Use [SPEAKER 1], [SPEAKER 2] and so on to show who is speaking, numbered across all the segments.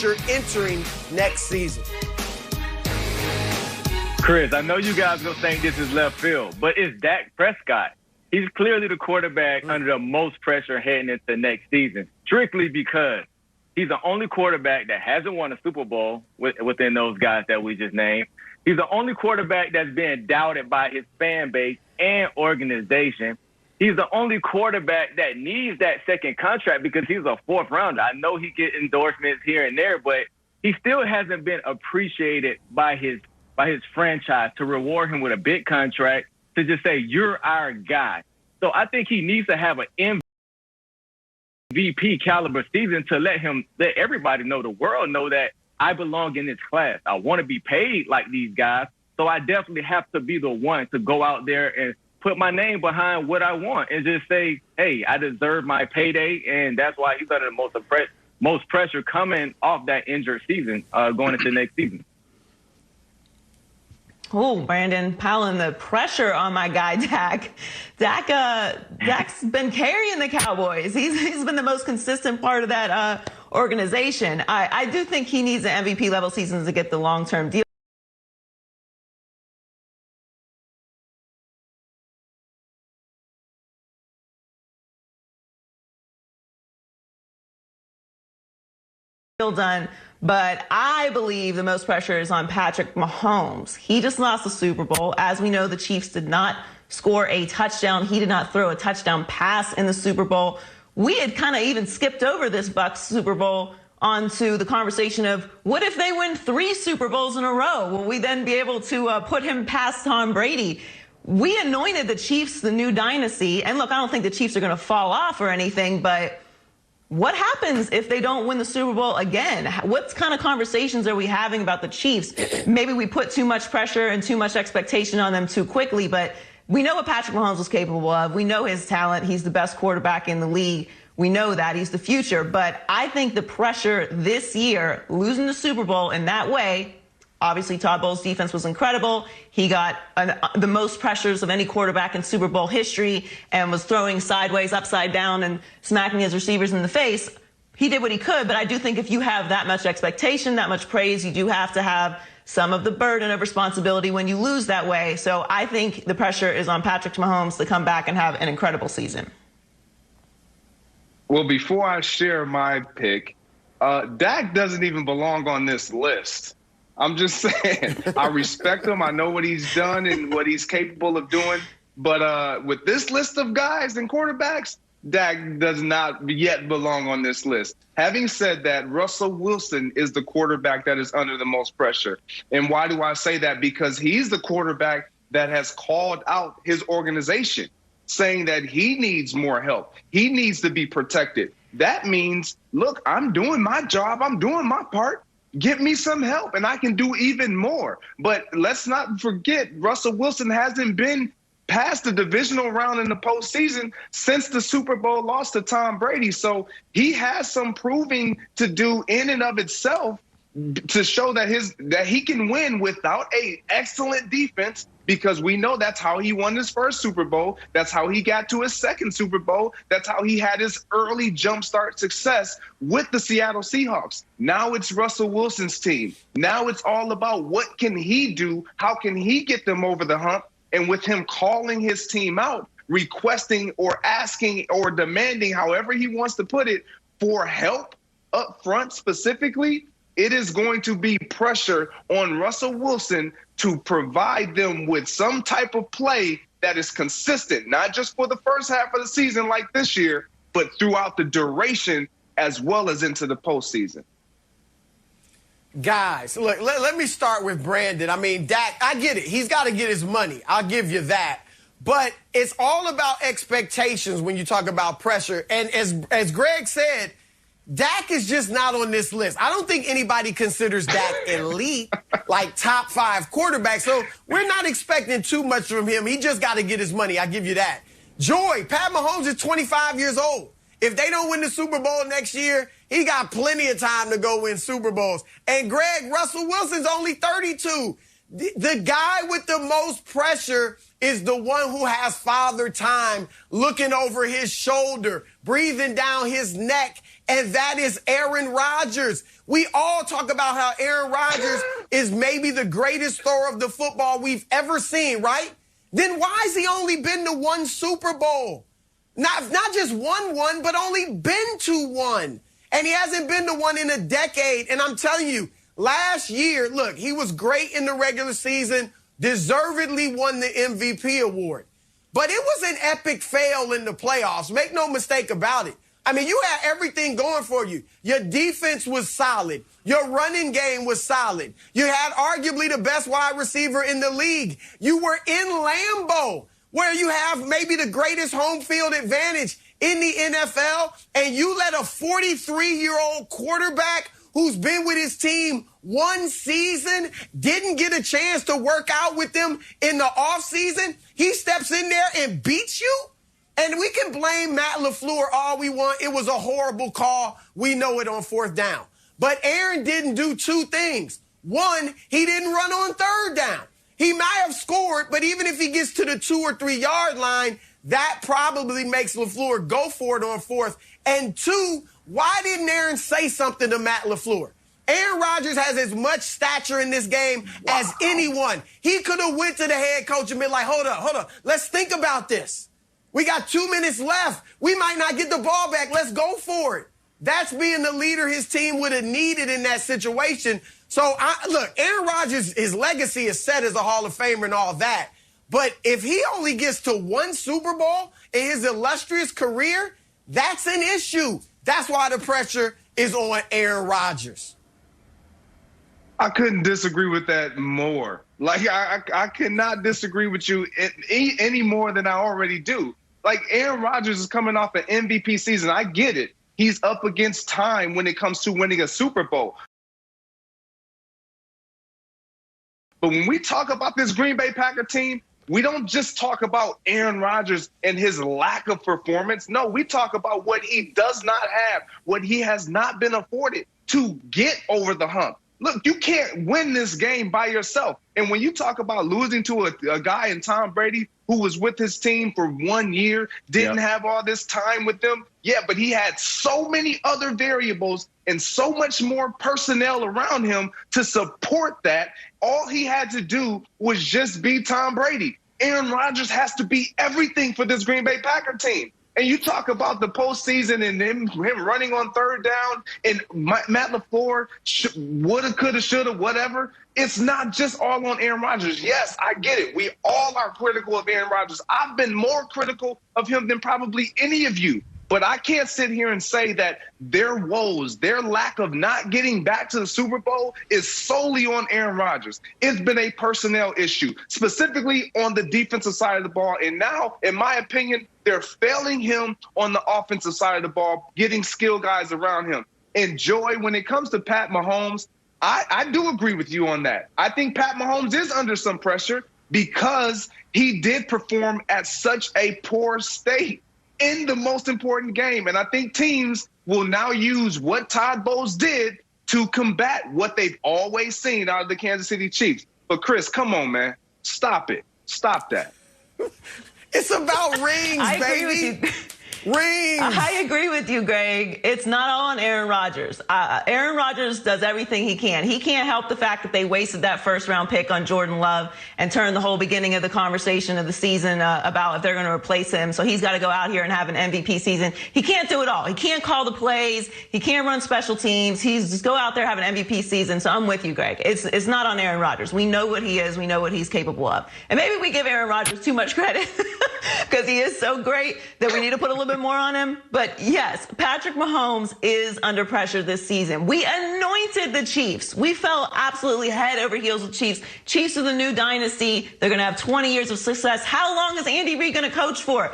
[SPEAKER 1] entering next season?
[SPEAKER 2] Chris, I know you guys gonna think this is left field, but it's Dak Prescott. He's clearly the quarterback under the most pressure heading into next season, strictly because he's the only quarterback that hasn't won a Super Bowl within those guys that we just named. He's the only quarterback that's being doubted by his fan base and organization. He's the only quarterback that needs that second contract because he's a fourth rounder. I know he gets endorsements here and there, but he still hasn't been appreciated by his franchise to reward him with a big contract, to just say, you're our guy. So I think he needs to have an MVP caliber season to let everybody know, the world know, that I belong in this class. I want to be paid like these guys. So I definitely have to be the one to go out there and put my name behind what I want and just say, hey, I deserve my payday. And that's why he's under the most pressure coming off that injured season going into next season.
[SPEAKER 3] Oh, Brandon, piling the pressure on my guy, Dak. Dak's been carrying the Cowboys. He's been the most consistent part of that organization. I do think he needs an MVP level season to get the long-term deal done. But I believe the most pressure is on Patrick Mahomes. He just lost the Super Bowl. As we know, the Chiefs did not score a touchdown. He did not throw a touchdown pass in the Super Bowl. We had kind of even skipped over this Bucs Super Bowl onto the conversation of, what if they win 3 Super Bowls in a row? Will we then be able to put him past Tom Brady? We anointed the Chiefs the new dynasty. And look, I don't think the Chiefs are going to fall off or anything, but what happens if they don't win the Super Bowl again? What kind of conversations are we having about the Chiefs? Maybe we put too much pressure and too much expectation on them too quickly, but we know what Patrick Mahomes was capable of. We know his talent. He's the best quarterback in the league. We know that. He's the future. But I think the pressure this year, losing the Super Bowl in that way, obviously Todd Bowles' defense was incredible. He got the most pressures of any quarterback in Super Bowl history and was throwing sideways, upside down, and smacking his receivers in the face. He did what he could, but I do think if you have that much expectation, that much praise, you do have to have some of the burden of responsibility when you lose that way. So I think the pressure is on Patrick Mahomes to come back and have an incredible season.
[SPEAKER 4] Well, before I share my pick, Dak doesn't even belong on this list. I'm just saying, I respect him. I know what he's done and what he's capable of doing. But with this list of guys and quarterbacks, Dak does not yet belong on this list. Having said that, Russell Wilson is the quarterback that is under the most pressure. And why do I say that? Because he's the quarterback that has called out his organization, saying that he needs more help. He needs to be protected. That means, look, I'm doing my job. I'm doing my part. Get me some help, and I can do even more. But let's not forget, Russell Wilson hasn't been past the divisional round in the postseason since the Super Bowl loss to Tom Brady. So he has some proving to do in and of itself to show that he can win without an excellent defense, because we know that's how he won his first Super Bowl. That's how he got to his second Super Bowl. That's how he had his early jumpstart success with the Seattle Seahawks. Now it's Russell Wilson's team. Now it's all about what can he do? How can he get them over the hump? And with him calling his team out, requesting or asking or demanding, however he wants to put it, for help up front specifically, it is going to be pressure on Russell Wilson to provide them with some type of play that is consistent, not just for the first half of the season like this year, but throughout the duration as well as into the postseason.
[SPEAKER 1] Guys, look, let me start with Brandon. I mean, Dak, I get it. He's got to get his money. I'll give you that. But it's all about expectations when you talk about pressure. And as Greg said, Dak is just not on this list. I don't think anybody considers Dak elite, like top 5 quarterback. So we're not expecting too much from him. He just got to get his money. I give you that. Joy, Pat Mahomes is 25 years old. If they don't win the Super Bowl next year, he got plenty of time to go win Super Bowls. And Greg, Russell Wilson's only 32. The guy with the most pressure is the one who has father time looking over his shoulder, breathing down his neck, and that is Aaron Rodgers. We all talk about how Aaron Rodgers is maybe the greatest thrower of the football we've ever seen, right? Then why has he only been to one Super Bowl? Not just won one, but only been to one. And he hasn't been to one in a decade. And I'm telling you, last year, look, he was great in the regular season, deservedly won the MVP award. But it was an epic fail in the playoffs. Make no mistake about it. I mean, you had everything going for you. Your defense was solid. Your running game was solid. You had arguably the best wide receiver in the league. You were in Lambeau, where you have maybe the greatest home field advantage in the NFL, and you let a 43-year-old quarterback who's been with his team one season, didn't get a chance to work out with them in the offseason, he steps in there and beats you? And we can blame Matt LaFleur all we want. It was a horrible call. We know it on fourth down. But Aaron didn't do two things. One, he didn't run on third down. He might have scored, but even if he gets to the 2 or 3 yard line, that probably makes LaFleur go for it on fourth. And two, why didn't Aaron say something to Matt LaFleur? Aaron Rodgers has as much stature in this game as anyone. He could have went to the head coach and been like, hold up. Let's think about this. We got 2 minutes left. We might not get the ball back. Let's go for it. That's being the leader his team would have needed in that situation. So, look, Aaron Rodgers, his legacy is set as a Hall of Famer and all that. But if he only gets to one Super Bowl in his illustrious career, that's an issue. That's why the pressure is on Aaron Rodgers.
[SPEAKER 4] I couldn't disagree with that more. Like, I cannot disagree with you any more than I already do. Like, Aaron Rodgers is coming off an MVP season. I get it. He's up against time when it comes to winning a Super Bowl. But when we talk about this Green Bay Packer team, we don't just talk about Aaron Rodgers and his lack of performance. No, we talk about what he does not have, what he has not been afforded to get over the hump. Look, you can't win this game by yourself. And when you talk about losing to a guy in Tom Brady who was with his team for 1 year, didn't have all this time with them, but he had so many other variables and so much more personnel around him to support that. All he had to do was just be Tom Brady. Aaron Rodgers has to be everything for this Green Bay Packer team. And you talk about the postseason and him running on third down and Matt LaFleur woulda, coulda, shoulda, whatever. It's not just all on Aaron Rodgers. Yes, I get it. We all are critical of Aaron Rodgers. I've been more critical of him than probably any of you. But I can't sit here and say that their woes, their lack of not getting back to the Super Bowl is solely on Aaron Rodgers. It's been a personnel issue, specifically on the defensive side of the ball. And now, in my opinion, they're failing him on the offensive side of the ball, getting skill guys around him. And Joy, when it comes to Pat Mahomes, I do agree with you on that. I think Pat Mahomes is under some pressure because he did perform at such a poor state in the most important game. And I think teams will now use what Todd Bowles did to combat what they've always seen out of the Kansas City Chiefs. But Chris, come on, man. Stop it. Stop that.
[SPEAKER 1] It's about rings,
[SPEAKER 3] I
[SPEAKER 1] baby.
[SPEAKER 3] agree with you.
[SPEAKER 1] Rings.
[SPEAKER 3] I agree with you, Greg. It's not all on Aaron Rodgers. Aaron Rodgers does everything he can. He can't help the fact that they wasted that first-round pick on Jordan Love and turned the whole beginning of the conversation of the season about if they're going to replace him. So he's got to go out here and have an MVP season. He can't do it all. He can't call the plays. He can't run special teams. He's just go out there, have an MVP season. So I'm with you, Greg. It's not on Aaron Rodgers. We know what he is. We know what he's capable of. And maybe we give Aaron Rodgers too much credit because he is so great that we need to put a little bit more on him. But yes, Patrick Mahomes is under pressure this season. We anointed the Chiefs. We fell absolutely head over heels with Chiefs. Chiefs are the new dynasty. They're going to have 20 years of success. How long is Andy Reid going to coach for?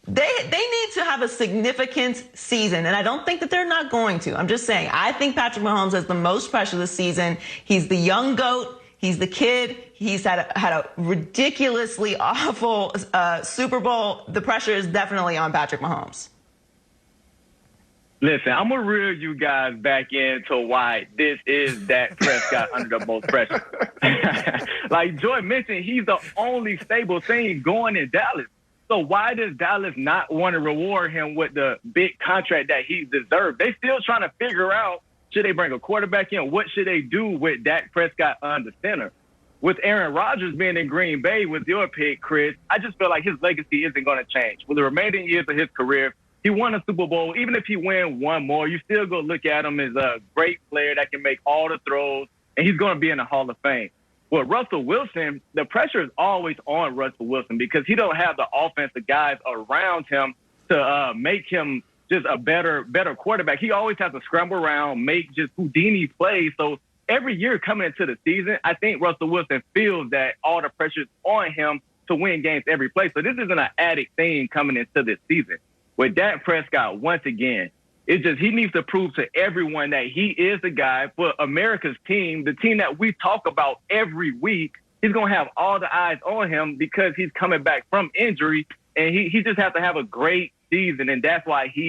[SPEAKER 3] They need to have a significant season, and I don't think that they're not going to. I'm just saying, I think Patrick Mahomes has the most pressure this season. He's the young GOAT. He's the kid. He's had a ridiculously awful Super Bowl. The pressure is definitely on Patrick Mahomes.
[SPEAKER 2] Listen, I'm going to reel you guys back into why this is Dak Prescott under the most pressure. Like Joy mentioned, he's the only stable thing going in Dallas. So why does Dallas not want to reward him with the big contract that he deserved? They still trying to figure out, should they bring a quarterback in? What should they do with Dak Prescott under center? With Aaron Rodgers being in Green Bay with your pick, Chris, I just feel like his legacy isn't going to change. For the remaining years of his career, he won a Super Bowl. Even if he win one more, you still go look at him as a great player that can make all the throws, and he's going to be in the Hall of Fame. With Russell Wilson, the pressure is always on Russell Wilson because he don't have the offensive guys around him to make him just a better quarterback. He always has to scramble around, make just Houdini plays. So every year coming into the season, I think Russell Wilson feels that all the pressure is on him to win games every play. So this isn't an added thing coming into this season. With Dak Prescott, once again, it's just he needs to prove to everyone that he is the guy for America's team, the team that we talk about every week. He's going to have all the eyes on him because he's coming back from injury, and he just has to have a great season, and that's why he